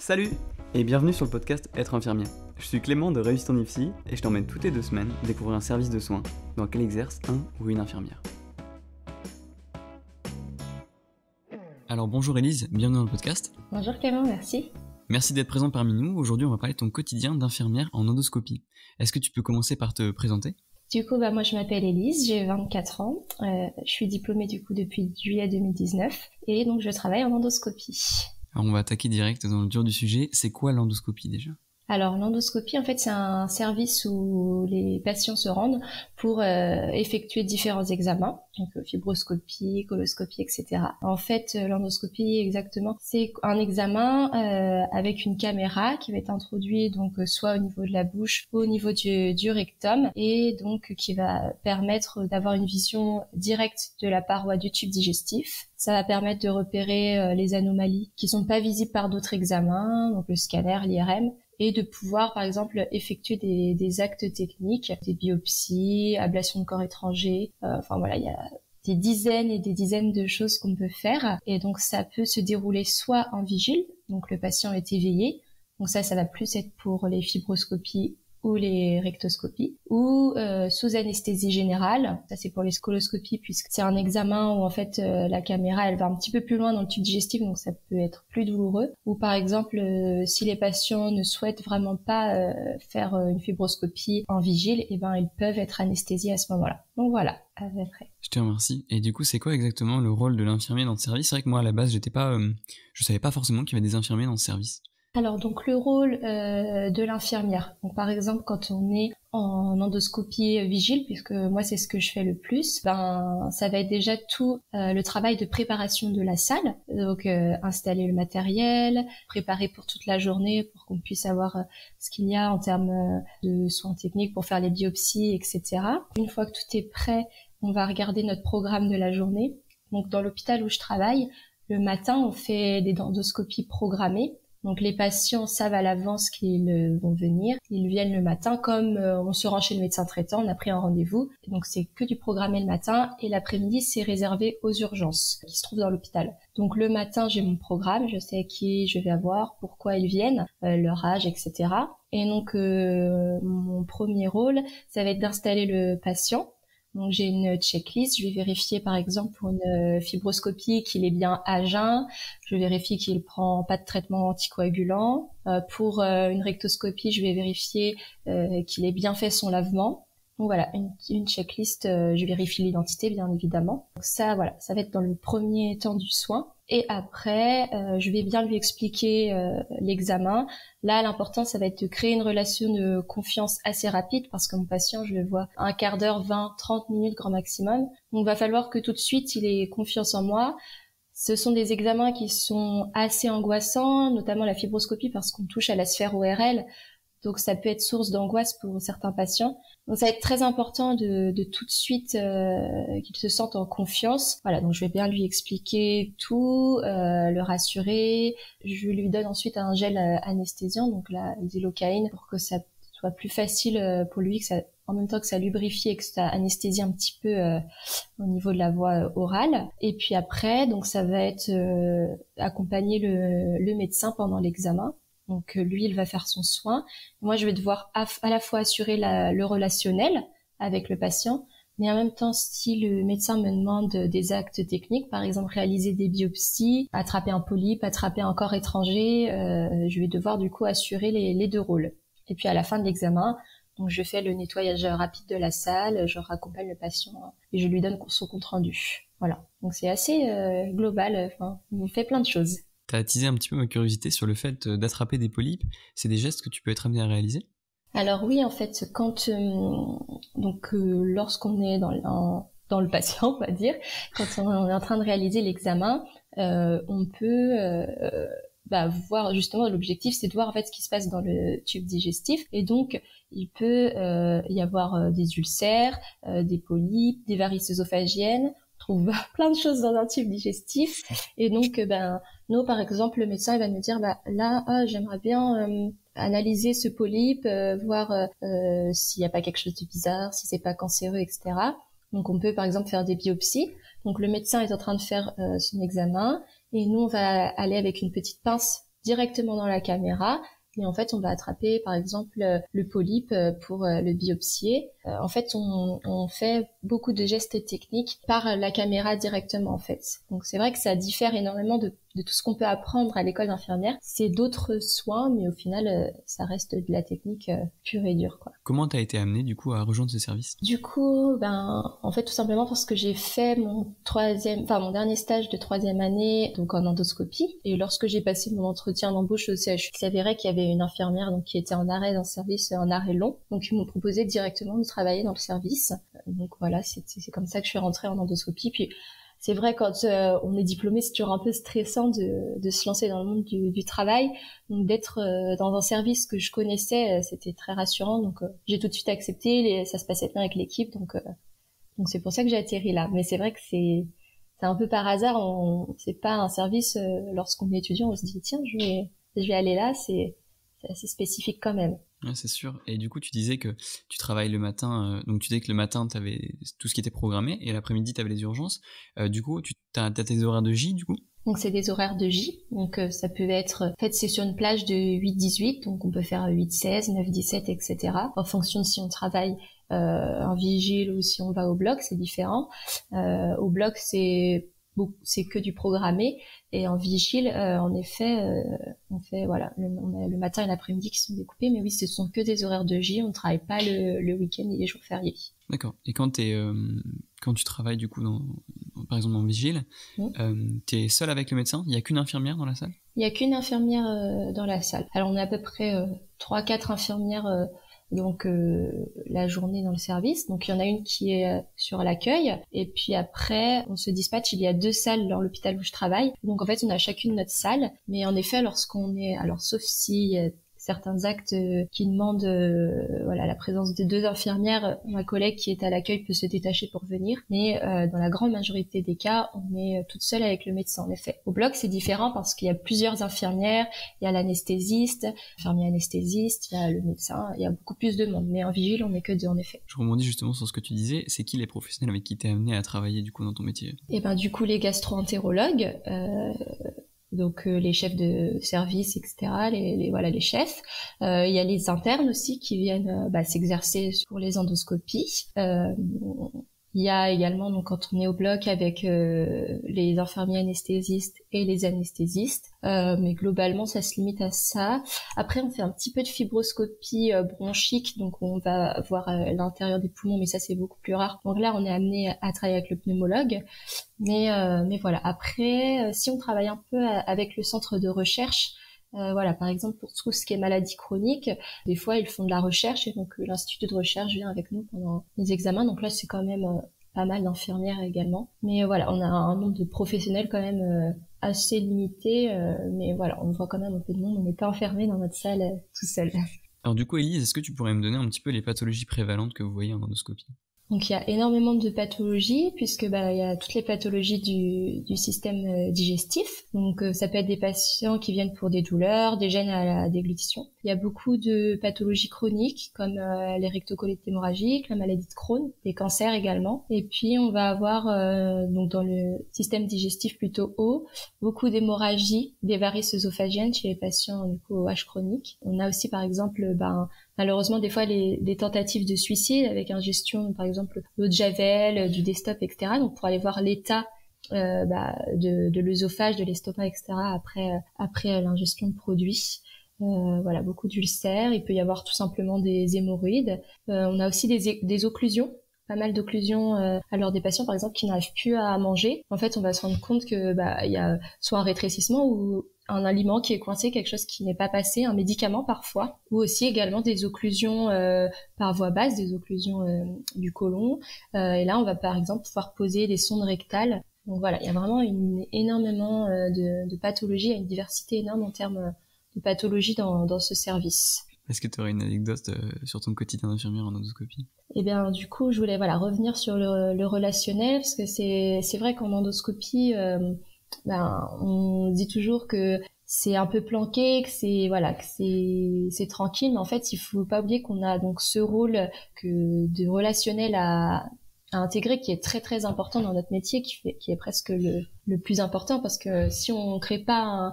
Salut et bienvenue sur le podcast Être infirmier. Je suis Clément de Réussite en IFSI et je t'emmène toutes les 2 semaines découvrir un service de soins dans lequel exerce un ou une infirmière. Alors bonjour Élise, bienvenue dans le podcast. Bonjour Clément, merci. Merci d'être présent parmi nous. Aujourd'hui on va parler de ton quotidien d'infirmière en endoscopie. Est-ce que tu peux commencer par te présenter ? Du coup, moi je m'appelle Élise, j'ai 24 ans, je suis diplômée depuis juillet 2019 et donc je travaille en endoscopie. Alors on va attaquer direct dans le dur du sujet. C'est quoi l'endoscopie déjà ? Alors l'endoscopie, en fait, c'est un service où les patients se rendent pour effectuer différents examens, donc fibroscopie, coloscopie, etc. En fait, l'endoscopie, exactement, c'est un examen avec une caméra qui va être introduite donc soit au niveau de la bouche ou au niveau du rectum, et donc qui va permettre d'avoir une vision directe de la paroi du tube digestif. Ça va permettre de repérer les anomalies qui sont pas visibles par d'autres examens, donc le scanner, l'IRM, et de pouvoir, par exemple, effectuer des actes techniques, des biopsies, ablation de corps étranger. Il y a des dizaines et des dizaines de choses qu'on peut faire. Et donc, ça peut se dérouler soit en vigile, donc le patient est éveillé. Donc ça va plus être pour les fibroscopies ou les rectoscopies, ou sous anesthésie générale. Ça, c'est pour les coloscopies, puisque c'est un examen où, en fait, la caméra, elle va un petit peu plus loin dans le tube digestif, donc ça peut être plus douloureux. Ou, par exemple, si les patients ne souhaitent vraiment pas faire une fibroscopie en vigile, ils peuvent être anesthésiés à ce moment-là. Donc voilà, à peu près. Je te remercie. Et du coup, c'est quoi exactement le rôle de l'infirmier dans ce service ? C'est vrai que moi, à la base, je savais pas forcément qu'il y avait des infirmiers dans ce service. Alors donc le rôle de l'infirmière. Donc par exemple quand on est en endoscopie vigile, puisque moi c'est ce que je fais le plus, ça va être déjà tout le travail de préparation de la salle. Donc installer le matériel, préparer pour toute la journée pour qu'on puisse avoir ce qu'il y a en termes de soins techniques pour faire les biopsies, etc. Une fois que tout est prêt, on va regarder notre programme de la journée. Donc dans l'hôpital où je travaille, le matin on fait des endoscopies programmées. Donc les patients savent à l'avance qu'ils vont venir. Ils viennent le matin, comme on se rend chez le médecin traitant, on a pris un rendez-vous. Donc c'est que du programmé le matin, et l'après-midi c'est réservé aux urgences qui se trouvent dans l'hôpital. Donc le matin j'ai mon programme, je sais qui je vais avoir, pourquoi ils viennent, leur âge, etc. Et donc mon premier rôle, ça va être d'installer le patient. Donc j'ai une checklist, je vais vérifier par exemple pour une fibroscopie qu'il est bien à jeun, je vérifie qu'il prend pas de traitement anticoagulant. Pour une rectoscopie, je vais vérifier qu'il ait bien fait son lavement. Donc voilà, une checklist, je vérifie l'identité bien évidemment. Donc ça va être dans le premier temps du soin. Et après, je vais bien lui expliquer l'examen. Là, l'important, ça va être de créer une relation de confiance assez rapide parce que mon patient, je le vois un quart d'heure, 20, 30 minutes grand maximum. Donc, il va falloir que tout de suite, il ait confiance en moi. Ce sont des examens qui sont assez angoissants, notamment la fibroscopie parce qu'on touche à la sphère ORL. Donc, ça peut être source d'angoisse pour certains patients. Donc, ça va être très important de tout de suite qu'il se sente en confiance. Voilà, donc je vais bien lui expliquer tout, le rassurer. Je lui donne ensuite un gel anesthésiant, donc la xylocaïne, pour que ça soit plus facile pour lui, en même temps que ça lubrifie et que ça anesthésie un petit peu au niveau de la voie orale. Et puis après, donc ça va être accompagner le médecin pendant l'examen. Donc lui, il va faire son soin. Moi, je vais devoir à la fois assurer le relationnel avec le patient, mais en même temps, si le médecin me demande des actes techniques, par exemple réaliser des biopsies, attraper un polype, attraper un corps étranger, je vais devoir du coup assurer les 2 rôles. Et puis à la fin de l'examen, donc je fais le nettoyage rapide de la salle, je raccompagne le patient et je lui donne son compte rendu. Voilà. Donc c'est assez global. On fait plein de choses. T'as attisé un petit peu ma curiosité sur le fait d'attraper des polypes. C'est des gestes que tu peux être amené à réaliser ? Alors oui, en fait, quand lorsqu'on est dans le patient, on va dire, quand on est en train de réaliser l'examen, on peut voir justement, l'objectif c'est de voir en fait ce qui se passe dans le tube digestif, et donc il peut y avoir des ulcères, des polypes, des varices œsophagiennes. On trouve plein de choses dans un tube digestif, et donc nous par exemple le médecin il va nous dire j'aimerais bien analyser ce polype, voir s'il n'y a pas quelque chose de bizarre, si c'est pas cancéreux, etc. Donc on peut par exemple faire des biopsies. Donc le médecin est en train de faire son examen et nous on va aller avec une petite pince directement dans la caméra. Et en fait, on va attraper, par exemple, le polype pour le biopsier. En fait, on fait beaucoup de gestes techniques par la caméra directement, en fait. Donc, c'est vrai que ça diffère énormément de tout ce qu'on peut apprendre à l'école d'infirmière. C'est d'autres soins, mais au final, ça reste de la technique pure et dure, quoi. Comment t'as été amenée, du coup, à rejoindre ce service? Du coup, en fait, tout simplement parce que j'ai fait mon dernier stage de 3e année, donc en endoscopie. Et lorsque j'ai passé mon entretien d'embauche au CHU, il s'avérait qu'il y avait une infirmière, donc, qui était en arrêt dans le service, en arrêt long. Donc, ils m'ont proposé directement de travailler dans le service. Donc voilà, c'est comme ça que je suis rentrée en endoscopie. Puis, c'est vrai, quand on est diplômé, c'est toujours un peu stressant de se lancer dans le monde du travail. Donc d'être dans un service que je connaissais, c'était très rassurant. Donc j'ai tout de suite accepté, ça se passait bien avec l'équipe. Donc c'est pour ça que j'ai atterri là. Mais c'est vrai que c'est un peu par hasard. C'est pas un service, lorsqu'on est étudiant, on se dit tiens, je vais aller là. C'est assez spécifique quand même. Ouais, c'est sûr. Et du coup, tu disais que tu travailles le matin, donc tu disais que le matin, tu avais tout ce qui était programmé, et l'après-midi, tu avais les urgences. Du coup, t'as tes horaires de J, du coup? Donc c'est des horaires de J, donc ça peut être, en fait c'est sur une plage de 8-18, donc on peut faire 8-16, 9-17, etc. En fonction de si on travaille en vigile ou si on va au bloc, c'est différent. Au bloc c'est que du programmé, et en vigile, en effet, on fait voilà, on a le matin et l'après-midi qui sont découpés, mais oui, ce sont que des horaires de J, on ne travaille pas le week-end et les jours fériés. D'accord. Et quand tu travailles du coup par exemple en vigile, t'es seule avec le médecin? Il y a qu'une infirmière dans la salle? Il y a qu'une infirmière dans la salle. Alors on a à peu près 3-4 infirmières donc la journée dans le service. Donc il y en a une qui est sur l'accueil, et puis après on se dispatche. Il y a 2 salles dans l'hôpital où je travaille. Donc en fait on a chacune notre salle. Mais en effet, lorsqu'on est, alors sauf si certains actes qui demandent voilà, la présence de 2 infirmières, ma collègue qui est à l'accueil peut se détacher pour venir, mais dans la grande majorité des cas, on est toute seule avec le médecin, en effet. Au bloc, c'est différent parce qu'il y a plusieurs infirmières, il y a l'anesthésiste, l'infirmier anesthésiste, il y a le médecin, il y a beaucoup plus de monde, mais en vigile, on n'est que 2, en effet. Je rebondis justement sur ce que tu disais, c'est qui les professionnels avec qui t'es amené à travailler du coup dans ton métier? Et du coup, les gastro-entérologues, donc les chefs de service, etc., les chefs. Il y a les internes aussi qui viennent s'exercer sur les endoscopies. Il y a également, donc quand on est au bloc, avec les infirmiers anesthésistes et les anesthésistes, mais globalement ça se limite à ça. Après on fait un petit peu de fibroscopie bronchique, donc on va voir l'intérieur des poumons, mais ça c'est beaucoup plus rare. Donc là on est amené à travailler avec le pneumologue, mais voilà. Après si on travaille un peu avec le centre de recherche, voilà, par exemple pour tout ce qui est maladie chronique, des fois ils font de la recherche, et donc l'institut de recherche vient avec nous pendant les examens. Donc là c'est quand même pas mal d'infirmières également. Mais voilà, on a un nombre de professionnels quand même assez limité, mais voilà, on voit quand même un peu de monde. On n'est pas enfermé dans notre salle tout seul. Alors du coup, Élise, est-ce que tu pourrais me donner un petit peu les pathologies prévalentes que vous voyez en endoscopie? Donc il y a énormément de pathologies, puisque il y a toutes les pathologies du système digestif. Donc ça peut être des patients qui viennent pour des douleurs, des gènes à la déglutition. Il y a beaucoup de pathologies chroniques comme les rectocolites hémorragiques, la maladie de Crohn, des cancers également. Et puis on va avoir donc dans le système digestif plutôt haut, beaucoup d'hémorragies, des varices œsophagiennes chez les patients du coup au H chronique. On a aussi par exemple malheureusement des fois des tentatives de suicide avec ingestion par exemple d'eau de javel, du Destop, etc. Donc pour aller voir l'état de l'œsophage, de l'estomac, etc. après l'ingestion de produits. Voilà, beaucoup d'ulcères. Il peut y avoir tout simplement des hémorroïdes. On a aussi des occlusions, pas mal d'occlusions alors des patients par exemple qui n'arrivent plus à manger. En fait, on va se rendre compte que il y a soit un rétrécissement ou un aliment qui est coincé, quelque chose qui n'est pas passé, un médicament parfois, ou aussi également des occlusions par voie basse, des occlusions du côlon. Et là, on va par exemple pouvoir poser des sondes rectales. Donc voilà, il y a vraiment énormément de pathologies, il y a une diversité énorme en termes de pathologies dans ce service. Est-ce que tu aurais une anecdote sur ton quotidien d'infirmière en endoscopie? Eh bien, du coup, je voulais revenir sur le relationnel, parce que c'est vrai qu'en endoscopie, on dit toujours que c'est un peu planqué, que c'est tranquille, mais en fait, il faut pas oublier qu'on a donc ce rôle de relationnel à intégrer qui est très très important dans notre métier, qui est presque le plus important, parce que si on crée pas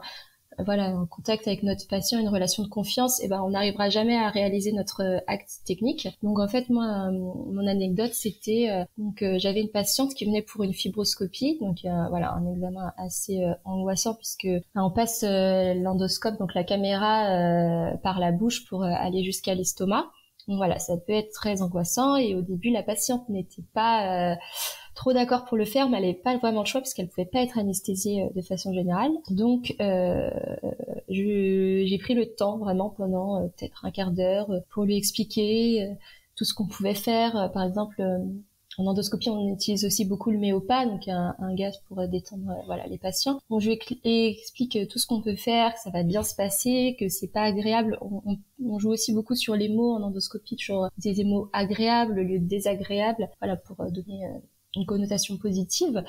voilà, en contact avec notre patient, une relation de confiance, et ben on n'arrivera jamais à réaliser notre acte technique. Donc en fait moi mon anecdote c'était donc j'avais une patiente qui venait pour une fibroscopie, donc voilà un examen assez angoissant puisque on passe l'endoscope, donc la caméra par la bouche pour aller jusqu'à l'estomac. Donc voilà, ça peut être très angoissant et au début la patiente n'était pas trop d'accord pour le faire, mais elle n'avait pas vraiment le choix parce qu'elle pouvait pas être anesthésiée de façon générale. Donc j'ai pris le temps vraiment pendant peut-être un quart d'heure pour lui expliquer tout ce qu'on pouvait faire. Par exemple, en endoscopie, on utilise aussi beaucoup le méopa, donc un gaz pour détendre voilà les patients. Donc je lui explique tout ce qu'on peut faire, que ça va bien se passer, que c'est pas agréable. On joue aussi beaucoup sur les mots en endoscopie, toujours des mots agréables au lieu de désagréables, voilà pour donner une connotation positive.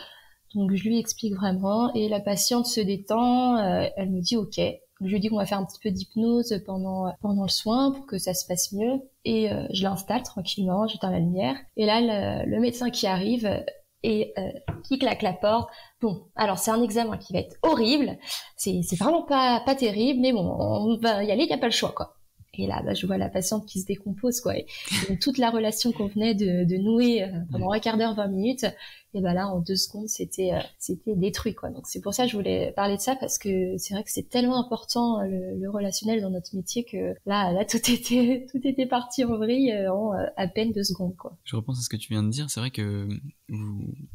Donc je lui explique vraiment et la patiente se détend, elle me dit OK. Je lui dis qu'on va faire un petit peu d'hypnose pendant le soin pour que ça se passe mieux et je l'installe tranquillement, j'éteins la lumière et là le médecin qui arrive et qui claque la porte. Bon, alors c'est un examen qui va être horrible, c'est vraiment pas terrible mais bon, on va y aller, il y a pas le choix quoi. Et là, je vois la patiente qui se décompose, quoi. Et donc, toute la relation qu'on venait de nouer pendant un quart d'heure, 20 minutes, et ben là, en 2 secondes, c'était détruit, quoi. Donc, c'est pour ça que je voulais parler de ça, parce que c'est vrai que c'est tellement important, le relationnel dans notre métier, que là, tout était parti en vrille en à peine 2 secondes, quoi. Je repense à ce que tu viens de dire. C'est vrai que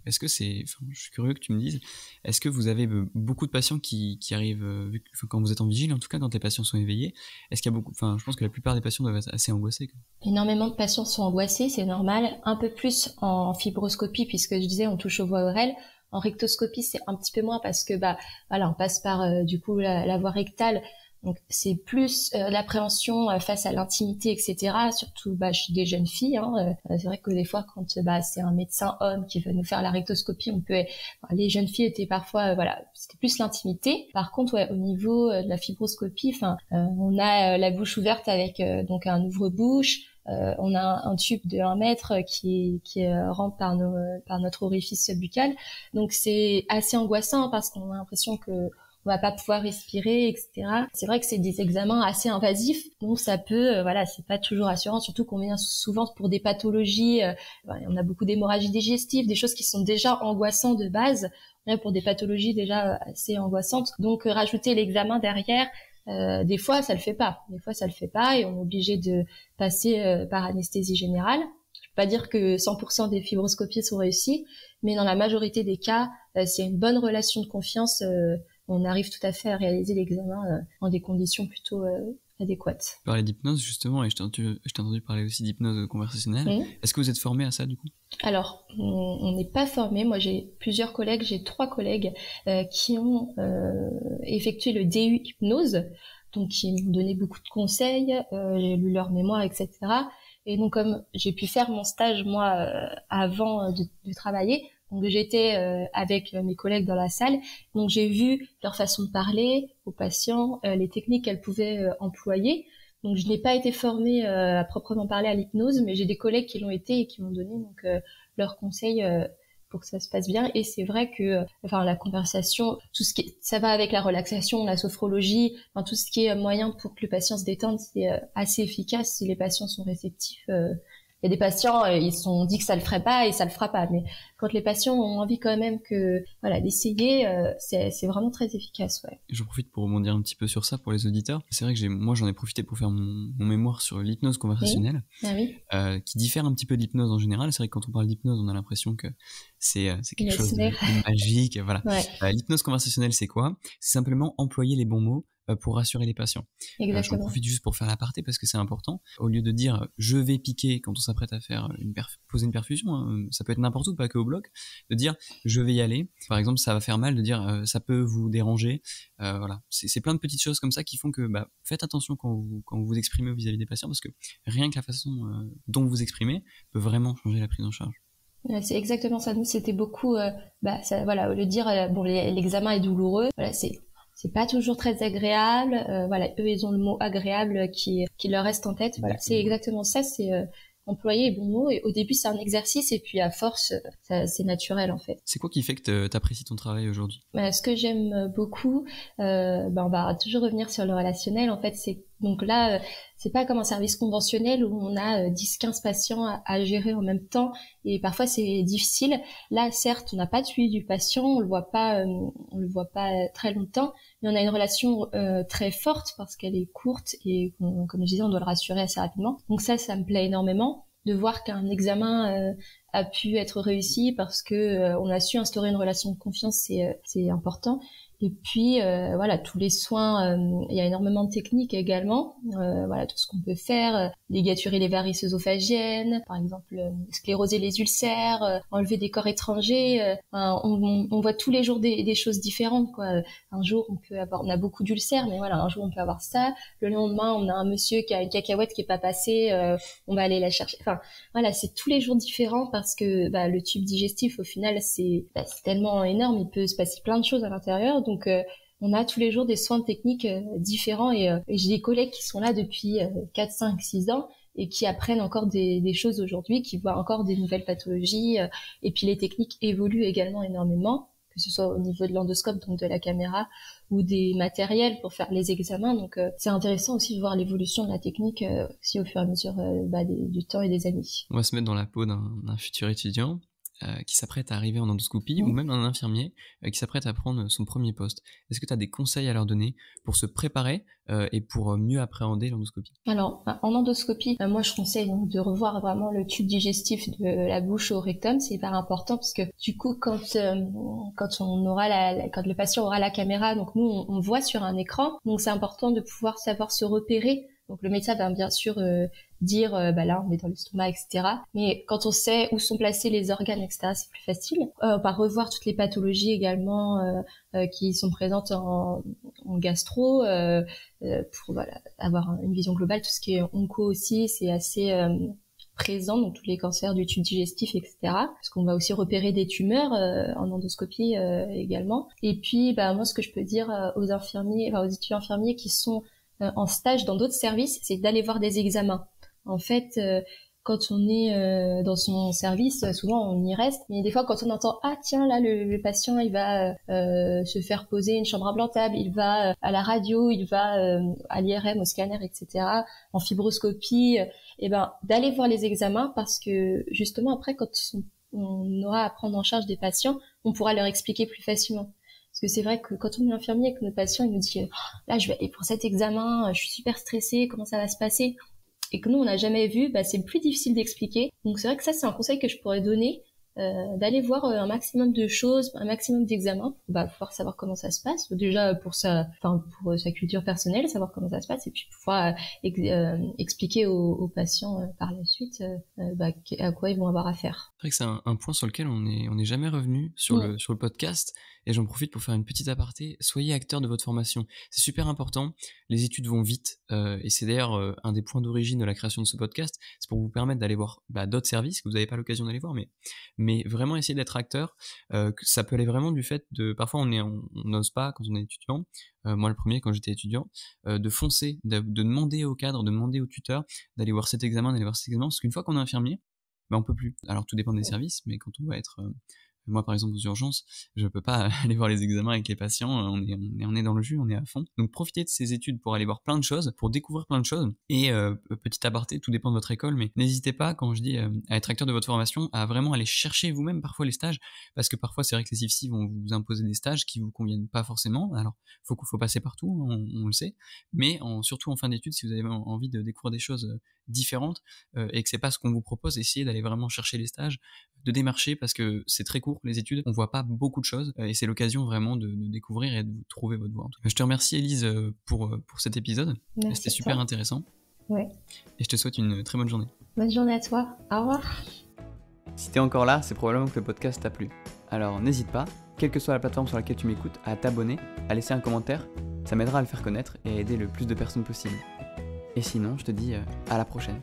est-ce que je suis curieux que tu me dises, est-ce que vous avez beaucoup de patients qui arrivent, quand vous êtes en vigile, en tout cas, quand les patients sont éveillés, est-ce qu'il y a je pense que la plupart des patients doivent être assez angoissés, quoi. Énormément de patients sont angoissés, c'est normal. Un peu plus en fibroscopie, puisque je disais, on touche aux voies ORL. En rectoscopie, c'est un petit peu moins parce que, voilà, on passe par, du coup, la voie rectale. Donc, c'est plus l'appréhension face à l'intimité, etc. Surtout, chez des jeunes filles. C'est vrai que des fois, quand c'est un médecin homme qui veut nous faire la rectoscopie, les jeunes filles étaient parfois, voilà, c'était plus l'intimité. Par contre, ouais, au niveau de la fibroscopie, on a la bouche ouverte avec donc un ouvre-bouche. On a un tube de 1 mètre qui rentre par notre orifice buccal. Donc, c'est assez angoissant parce qu'on a l'impression que on va pas pouvoir respirer, etc. C'est vrai que c'est des examens assez invasifs, donc ça peut, voilà, c'est pas toujours rassurant, surtout qu'on vient souvent pour des pathologies, on a beaucoup d'hémorragie digestive, des choses qui sont déjà angoissantes de base, pour des pathologies déjà assez angoissantes. Donc rajouter l'examen derrière, des fois ça le fait pas, et on est obligé de passer par anesthésie générale. Je peux pas dire que 100% des fibroscopies sont réussies, mais dans la majorité des cas, s'il y a une bonne relation de confiance, on arrive tout à fait à réaliser l'examen dans des conditions plutôt adéquates. Tu parlais d'hypnose justement, et je t'ai entendu parler aussi d'hypnose conversationnelle. Mmh. Est-ce que vous êtes formé à ça du coup ? Alors, on n'est pas formé. Moi, j'ai plusieurs collègues, j'ai 3 collègues qui ont effectué le DU hypnose, donc qui m'ont donné beaucoup de conseils, j'ai lu leur mémoire, etc. Et donc, comme j'ai pu faire mon stage, moi, avant de travailler, donc j'étais avec mes collègues dans la salle, donc j'ai vu leur façon de parler aux patients, les techniques qu'elles pouvaient employer. Donc je n'ai pas été formée à proprement parler à l'hypnose, mais j'ai des collègues qui l'ont été et qui m'ont donné donc leurs conseils pour que ça se passe bien. Et c'est vrai que la conversation, ça va avec la relaxation, la sophrologie, tout ce qui est moyen pour que le patient se détende, c'est assez efficace si les patients sont réceptifs. Il y a des patients, ils se sont dit que ça le ferait pas et ça le fera pas. Mais quand les patients ont envie quand même d'essayer, c'est vraiment très efficace, ouais. J'en profite pour rebondir un petit peu sur ça pour les auditeurs. C'est vrai que moi j'en ai profité pour faire mon mémoire sur l'hypnose conversationnelle, qui diffère un petit peu de l'hypnose en général. C'est vrai que quand on parle d'hypnose, on a l'impression que c'est quelque chose de magique, voilà. Ouais. L'hypnose conversationnelle, c'est quoi ? C'est simplement employer les bons mots pour rassurer les patients. J'en profite juste pour faire l'aparté parce que c'est important. Au lieu de dire je vais piquer quand on s'apprête à faire poser une perfusion, ça peut être n'importe où, pas que au bloc, de dire je vais y aller. Par exemple, ça va faire mal de dire ça peut vous déranger. Voilà, c'est plein de petites choses comme ça qui font que faites attention quand vous vous exprimez vis-à-vis des patients parce que rien que la façon dont vous vous exprimez peut vraiment changer la prise en charge. C'est exactement ça. Nous, c'était beaucoup, au lieu de dire l'examen est douloureux, voilà, c'est pas toujours très agréable. Eux, ils ont le mot agréable qui leur reste en tête. Voilà, c'est exactement ça. C'est employer les bons mots. Et au début, c'est un exercice et puis à force, c'est naturel en fait. C'est quoi qui fait que t'apprécies ton travail aujourd'hui? Ce que j'aime beaucoup, on va toujours revenir sur le relationnel. En fait, donc là, c'est pas comme un service conventionnel où on a 10-15 patients à gérer en même temps et parfois c'est difficile. Là, certes, on n'a pas de suivi du patient, on le voit pas très longtemps, mais on a une relation très forte parce qu'elle est courte et comme je disais, on doit le rassurer assez rapidement. Donc ça me plaît énormément de voir qu'un examen a pu être réussi parce que on a su instaurer une relation de confiance, c'est important. Et puis voilà, tous les soins, il y a énormément de techniques également, voilà, tout ce qu'on peut faire, ligaturer les varices œsophagiennes, par exemple scléroser les ulcères, enlever des corps étrangers, on voit tous les jours des choses différentes quoi. Un jour on a beaucoup d'ulcères, mais voilà, un jour on peut avoir ça, le lendemain on a un monsieur qui a une cacahuète qui est pas passée, on va aller la chercher. Enfin voilà, c'est tous les jours différents parce que le tube digestif au final c'est tellement énorme, il peut se passer plein de choses à l'intérieur. Donc, on a tous les jours des soins techniques différents et j'ai des collègues qui sont là depuis 4, 5, 6 ans et qui apprennent encore des choses aujourd'hui, qui voient encore des nouvelles pathologies. Et puis, les techniques évoluent également énormément, que ce soit au niveau de l'endoscope, donc de la caméra, ou des matériels pour faire les examens. Donc, c'est intéressant aussi de voir l'évolution de la technique aussi au fur et à mesure du temps et des années. On va se mettre dans la peau d'un futur étudiant. Qui s'apprête à arriver en endoscopie ou même un infirmier qui s'apprête à prendre son premier poste. Est-ce que tu as des conseils à leur donner pour se préparer et pour mieux appréhender l'endoscopie? Alors, en endoscopie, moi je conseille donc de revoir vraiment le tube digestif de la bouche au rectum, c'est hyper important parce que du coup quand le patient aura la caméra, donc nous on voit sur un écran, donc c'est important de pouvoir savoir se repérer. Donc le médecin va bien sûr dire là on est dans l'estomac, etc. Mais quand on sait où sont placés les organes, etc., c'est plus facile. On va revoir toutes les pathologies également qui sont présentes en gastro pour avoir une vision globale. Tout ce qui est onco aussi, c'est assez présent, donc tous les cancers du tube digestif, etc. Parce qu'on va aussi repérer des tumeurs en endoscopie également. Et puis moi ce que je peux dire aux étudiants infirmiers qui sont en stage dans d'autres services, c'est d'aller voir des examens. En fait, quand on est dans son service, souvent on y reste, mais des fois quand on entend tiens là le patient il va se faire poser une chambre implantable, il va à la radio, il va à l'IRM, au scanner, etc., en fibroscopie, d'aller voir les examens parce que justement après quand on aura à prendre en charge des patients, on pourra leur expliquer plus facilement. Parce que c'est vrai que quand on est infirmier avec notre patient, il nous dit là je vais aller pour cet examen, je suis super stressée, comment ça va se passer? Et que nous on n'a jamais vu, c'est plus difficile d'expliquer. Donc c'est vrai que ça c'est un conseil que je pourrais donner, d'aller voir un maximum de choses, un maximum d'examens, pour pouvoir savoir comment ça se passe. Déjà pour sa culture personnelle, savoir comment ça se passe, et puis pouvoir expliquer aux patients par la suite à quoi ils vont avoir affaire. C'est vrai que c'est un point sur lequel on n'est jamais revenu sur le podcast. Et j'en profite pour faire une petite aparté. Soyez acteur de votre formation. C'est super important. Les études vont vite. Et c'est d'ailleurs un des points d'origine de la création de ce podcast. C'est pour vous permettre d'aller voir d'autres services que vous n'avez pas l'occasion d'aller voir. Mais vraiment essayer d'être acteur. Que ça peut aller vraiment du fait de... Parfois, on n'ose pas quand on est étudiant. Moi, le premier, quand j'étais étudiant, de foncer, de demander au cadre, de demander au tuteur d'aller voir cet examen, Parce qu'une fois qu'on est infirmier, on peut plus. Alors, tout dépend des services. Mais quand on va être... Moi, par exemple, aux urgences, je peux pas aller voir les examens avec les patients. On est dans le jus, on est à fond. Donc, profitez de ces études pour aller voir plein de choses, pour découvrir plein de choses. Et petit aparté, tout dépend de votre école, mais n'hésitez pas, quand je dis à être acteur de votre formation, à vraiment aller chercher vous-même parfois les stages, parce que parfois, c'est vrai que les IFSI vont vous imposer des stages qui vous conviennent pas forcément. Alors, faut passer partout, on le sait. Mais surtout en fin d'études, si vous avez envie de découvrir des choses différentes et que c'est pas ce qu'on vous propose, essayez d'aller vraiment chercher les stages, de démarcher, parce que c'est très court les études, on voit pas beaucoup de choses et c'est l'occasion vraiment de découvrir et de trouver votre voie. Je te remercie Élise pour cet épisode. Merci. C'était super intéressant. Ouais. Et je te souhaite une très bonne journée. Bonne journée à toi. Au revoir. Si t'es encore là, c'est probablement que le podcast t'a plu. Alors n'hésite pas, quelle que soit la plateforme sur laquelle tu m'écoutes, à t'abonner, à laisser un commentaire. Ça m'aidera à le faire connaître et à aider le plus de personnes possible. Et sinon, je te dis à la prochaine.